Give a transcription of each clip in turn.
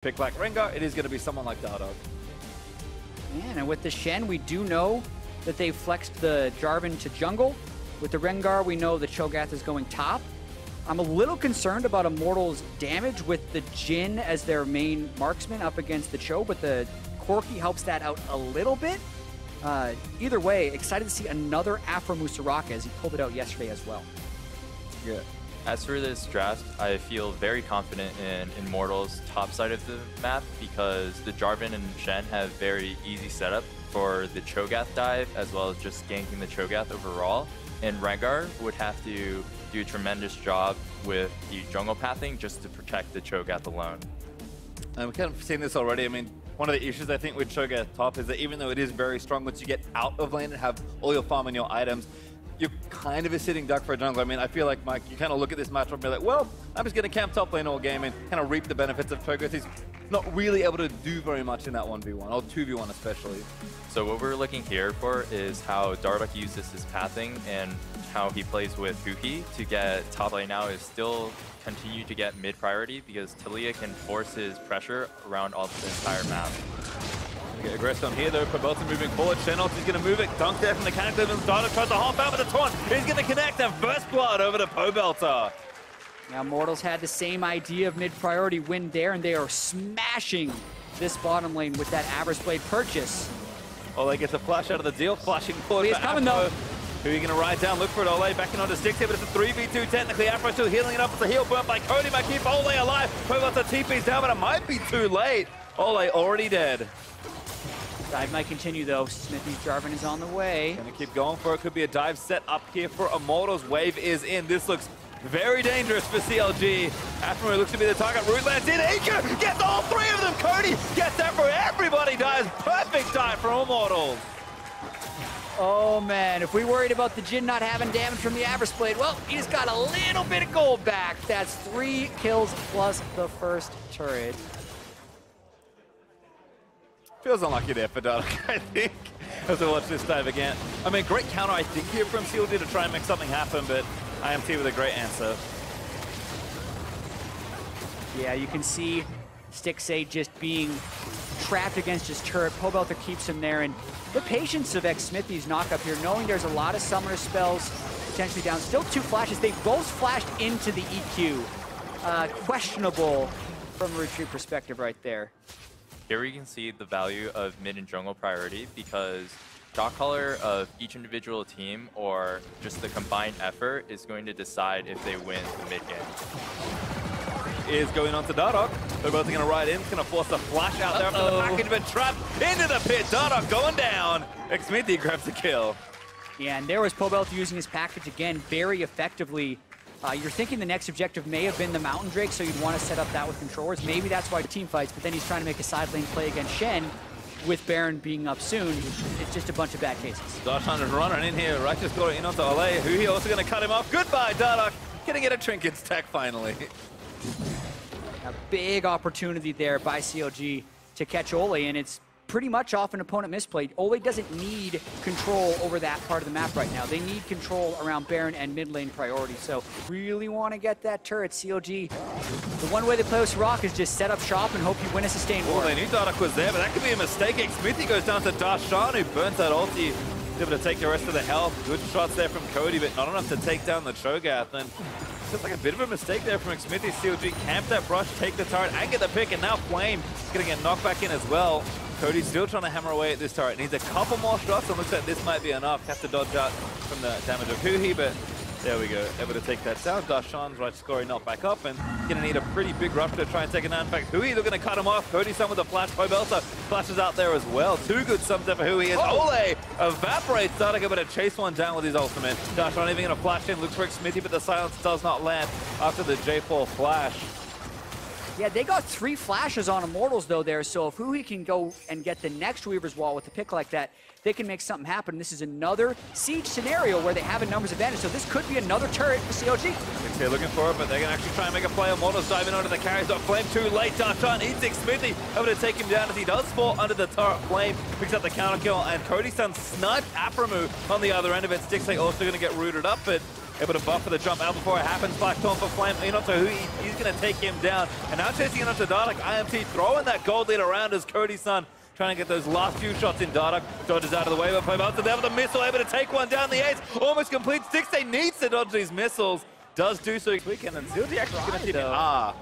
pick like Rengar, it is going to be someone like Dardoch. Man, and with the Shen, we do know that they flexed the Jarvan to jungle. With the Rengar, we know the Cho'Gath is going top. I'm a little concerned about Immortal's damage with the Jhin as their main marksman up against the Cho, but the Corki helps that out a little bit. Either way, excited to see another Afro Musaraka as he pulled it out yesterday as well. Yeah. As for this draft, I feel very confident in Immortal's top side of the map because the Jarvan and Shen have very easy setup for the Cho'Gath dive as well as just ganking the Cho'Gath overall. And Rengar would have to do a tremendous job with the jungle pathing just to protect the Cho'Gath alone. And we've kind of seen this already. I mean, one of the issues I think with Cho'Gath top is that even though it is very strong, once you get out of lane and have all your farm and your items, you're kind of a sitting duck for a jungler. I mean, I feel like, Mike, you kind of look at this matchup and be like, well, I'm just going to camp top lane all game and kind of reap the benefits of Cho'Gath. He's not really able to do very much in that 1v1, or 2v1 especially. So what we're looking here for is how Dardoch uses his pathing and how he plays with Huhi to get top lane now is still continue to get mid priority because Taliyah can force his pressure around all the entire map. Get aggressed on here though, Pobelta moving forward. Xenos is going to move it, dunk there from the Cataclysm. Dardoch tries to hop out with the taunt. He's going to connect and first blood over to Pobelta. Now, Mortals had the same idea of mid-priority win there, and they are smashing this bottom lane with that Avarice Blade purchase. Ole gets a flash out of the deal, flashing forward. He's coming though. Who are you going to ride down? Look for it, Ole. Backing onto sticks here, but it's a 3v2 technically. Afro still healing it up. It's a heal burnt by Cody. Might keep Ole alive. Pobelta TP's down, but it might be too late. Ole already dead. Dive might continue though. Smithy's Jarvan is on the way. Gonna keep going for it. Could be a dive set up here for Immortals. Wave is in. This looks very dangerous for CLG. Afro looks to be the target. Root lands in. Iker gets all three of them. Cody gets that for everybody. Dives. Perfect dive for Immortals. Oh man, if we worried about the Jhin not having damage from the Avarice Blade, well, he just got a little bit of gold back. That's 3 kills plus the first turret. Feels unlucky there for Dardoch, I think, as we watch this dive again. I mean, great counter, I think, here from CLG to try and make something happen, but IMT with a great answer. Yeah, you can see Stixxay just being trapped against his turret. Pobelta keeps him there, and the patience of Smithy's knock-up here, knowing there's a lot of summoner spells potentially down. Still 2 flashes. They both flashed into the EQ. Questionable from a retreat perspective right there. Here we can see the value of mid and jungle priority because shot caller of each individual team or just the combined effort is going to decide if they win the mid game. Is going on to Dardoch. They're both going to ride in. It's going to force a flash out there after the package, but trapped into the pit. Dardoch going down. Smithy grabs the kill. Yeah, and there was Pobelta using his package again very effectively. You're thinking the next objective may have been the Mountain Drake, so you'd want to set up that with controllers. Maybe that's why team fights, but then he's trying to make a side lane play against Shen with Baron being up soon. It's just a bunch of bad cases. Dardoch is running in here. Righteous got it in onto Ole. Huhi also going to cut him off. Goodbye, Dardoch. Gonna get a trinket stack finally. A big opportunity there by CLG to catch Ole, and it's pretty much off an opponent misplay. Ole doesn't need control over that part of the map right now. They need control around Baron and mid lane priority. So really want to get that turret. CLG, the one way they play with Rock is just set up shop and hope you win a sustained war. Well, they knew Dardoch was there, but that could be a mistake. Smithy goes down to Darshan, who burns that ulti. He's able to take the rest of the health. Good shots there from Cody, but not enough to take down the Cho'Gath. And just like a bit of a mistake there from Smithy. CLG camp that brush, take the turret, and get the pick, and now Flame is going to get knocked back in as well. Cody's still trying to hammer away at this turret. Needs a couple more shots, and looks like this might be enough. Has to dodge out from the damage of Huhi, but there we go. Able to take that down. Darshan's right scoring not back up, and going to need a pretty big rush to try and take it down. In fact, Huhi looking to cut him off. Cody some with the flash. Pobelta flashes out there as well. 2 good sums there for Huhi. As Ole evaporates. Dardoch able to chase one down with his ultimate. Darshan even going to flash in. Looks for Smithy, but the silence does not land after the J4 flash. Yeah, they got 3 flashes on Immortals though there, so if Huhi can go and get the next Weaver's Wall with a pick like that, they can make something happen. This is another siege scenario where they have a numbers advantage, so this could be another turret for CLG. They're looking for it, but they're going to actually try and make a play. Immortals diving onto the carries. Got Flame too late. Darshan eats Smithy, able to take him down as he does fall under the turret. Flame picks up the counter kill, and Cody's son sniped Aframu on the other end of it. Stixxay also going to get rooted up, but able to buffer the jump out before it happens. Black Taunt for Flame. Inoto Hui, he's going to take him down. And now chasing Inoto Dardoch. IMT throwing that gold lead around as Cody-san trying to get those last few shots in. Dardoch dodges out of the way, but Pobelta there with the missile, able to take one down the ace. Almost complete. Stixxay needs to dodge these missiles. Does do so quick, and then CLG actually going to hit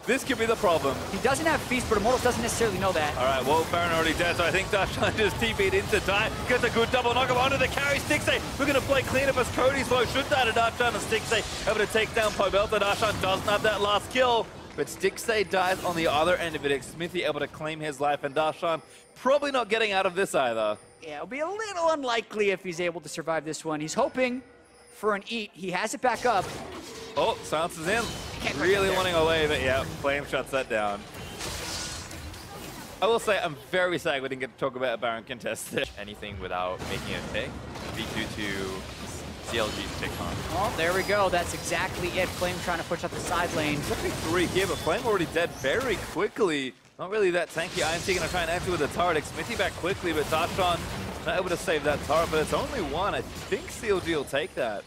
this could be the problem. He doesn't have Feast, but Immortals doesn't necessarily know that. All right, well, Baron already dead, so I think Darshan just TP'd into die. Gets a good double knock onto the carry. Stixxay looking to play clean up as Cody's low. Should die to Darshan, and Stixxay able to take down Pobelta. Darshan doesn't have that last kill, but Stixxay dies on the other end of it. Smithy able to claim his life, and Darshan probably not getting out of this either. Yeah, it'll be a little unlikely if he's able to survive this one. He's hoping for an eat. He has it back up. Oh, Silence is in. Really wanting a wave, but yeah, Flame shuts that down. I will say I'm very sad we didn't get to talk about a Baron contest there. Anything without making a pick would be due to CLG's pick on. Oh, there we go. That's exactly it. Flame trying to push up the side lane. It's actually 3 here, but Flame already dead very quickly. Not really that tanky. IMT going to try and answer with a turret. Smithy back quickly, but Darshan not able to save that turret, but it's only 1. I think CLG will take that.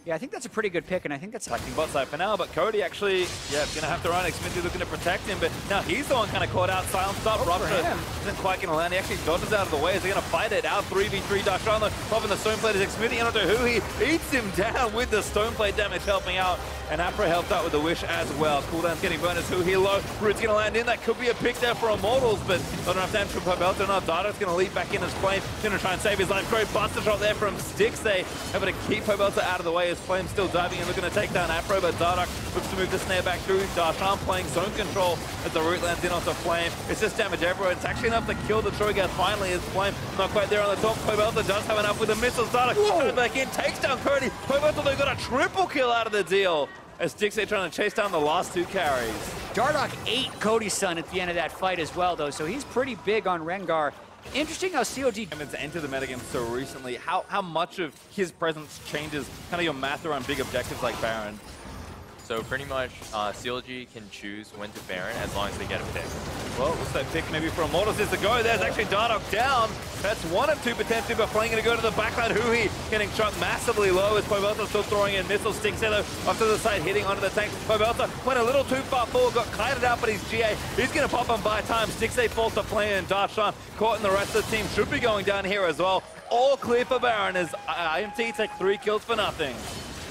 Yeah, I think that's a pretty good pick, and I think that's attacking bot side for now, but Cody actually, yeah, gonna have to run. Smithy looking to protect him, but now he's the one kind of caught out. Silence stop, Rupture isn't quite gonna land. He actually dodges out of the way. Is he gonna fight it out? 3v3 Darshan though, popping the Stoneblade is Smithy. Inoto Hui eats him down with the Stoneblade damage helping out, and Afra helped out with the Wish as well. Cooldown's getting burned as Hui low. Root's gonna land in. That could be a pick there for Immortals, but not enough damage from Pobelta. Now Dardoch's gonna lead back in as Flame. Gonna try and save his life. Great buster shot there from Stixxay. Able to keep Pobelta out of the way as Flame still diving and looking to take down Afro, but Dardoch looks to move the snare back through. Darshan playing zone control as the root lands in onto Flame. It's just damage everywhere. It's actually enough to kill the Cho'Gath finally as Flame not quite there on the top. Pobelta does have enough with the missiles. Dardoch coming back in, takes down Cody. Pobelta though got a triple kill out of the deal as Stixxay trying to chase down the last 2 carries. Dardoch ate Cody's son at the end of that fight as well though, so he's pretty big on Rengar. Interesting how CLG to enter the metagame so recently, how much of his presence changes kind of your math around big objectives like Baron. So pretty much CLG can choose when to Baron as long as they get a pick. Well, what's that pick maybe for Immortals is to go. There's actually Dardoch down. That's 1 of 2 potentially, but Flame going to go to the backline. Hui getting shot massively low as Pobelta still throwing in missiles. Stixxay though off to the side hitting onto the tank. Pobelta went a little too far forward, got kited out, but he's GA. He's going to pop him by time. Stixxay falls to Flame and Darshan caught in the rest of the team. Should be going down here as well. All clear for Baron as IMT take 3 kills for nothing.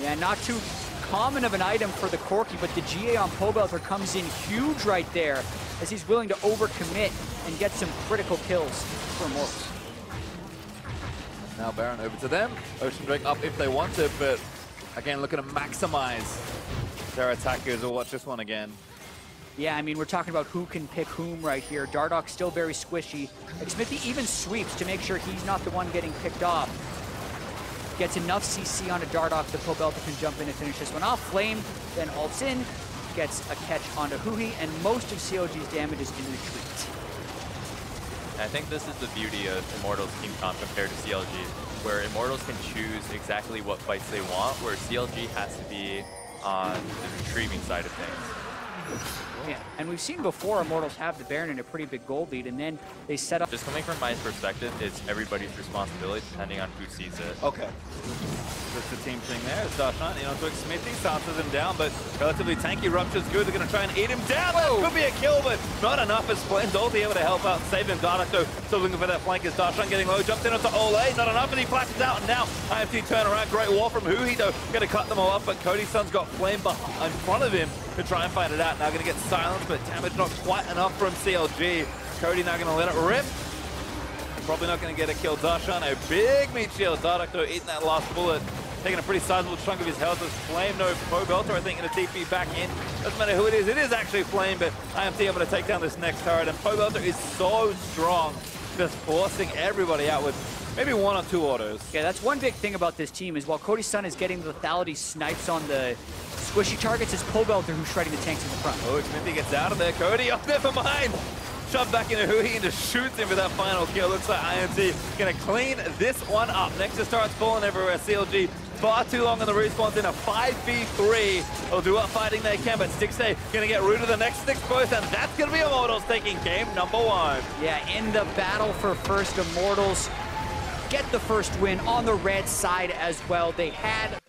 Yeah, not too common of an item for the Corki, but the GA on Pobelta comes in huge right there as he's willing to overcommit and get some critical kills for Immortals. Now Baron over to them. Ocean Drake up if they want it, but again looking to maximize their attackers. We'll watch this one again. Yeah, I mean, we're talking about who can pick whom right here. Dardoch's still very squishy. And Smithy even sweeps to make sure he's not the one getting picked off. Gets enough CC onto Dardoch that Pobelta can jump in and finish this one off. Flame then ults in, gets a catch onto Hui, and most of CLG's damage is in retreat. I think this is the beauty of Immortals team comp compared to CLG, where Immortals can choose exactly what fights they want, where CLG has to be on the retrieving side of things. Yeah, and we've seen before Immortals have the Baron in a pretty big gold lead, and then they set up... Just coming from my perspective, it's everybody's responsibility depending on who sees it. Okay. That's the team thing there. It's Darshan, took Smithy, silences him down, but relatively tanky. Rupture's good. They're going to try and eat him down. That could be a kill, but not enough as Flame's ulti able to help out and save him. Dardoch, though, still looking for that flank as Darshan getting low. Jumps in onto Ole. Not enough, and he flashes out, and now IMT turn around. Great wall from Hui, though. Going to cut them all up, but Cody's son's got Flame in front of him to try and fight it out. Now going to get silenced, but damage not quite enough from CLG. Cody now going to let it rip. Probably not going to get a kill. Darshan, a big meat shield. Dardoch, though, eating that last bullet. Taking a pretty sizable chunk of his health as Flame. No, Pobelta, I think, going to TP back in. Doesn't matter who it is. It is actually Flame, but IMT able to take down this next turret. And Pobelta is so strong, just forcing everybody out with maybe 1 or 2 autos. Yeah, that's one big thing about this team is while Cody's son is getting the lethality snipes on the squishy targets, it's Pobelta who's shredding the tanks in the front. Oh, Smithy gets out of there. Cody, oh, never mind. Shoved back into Hui and just shoots him for that final kill. Looks like IMT going to clean this one up. Nexus turrets falling everywhere. CLG far too long on the respawns in a 5v3. They'll do what fighting they can, but Stixxay going to get rooted the next 6 posts, and that's going to be Immortals taking game number 1. Yeah, in the battle for first, Immortals get the first win on the red side as well. They had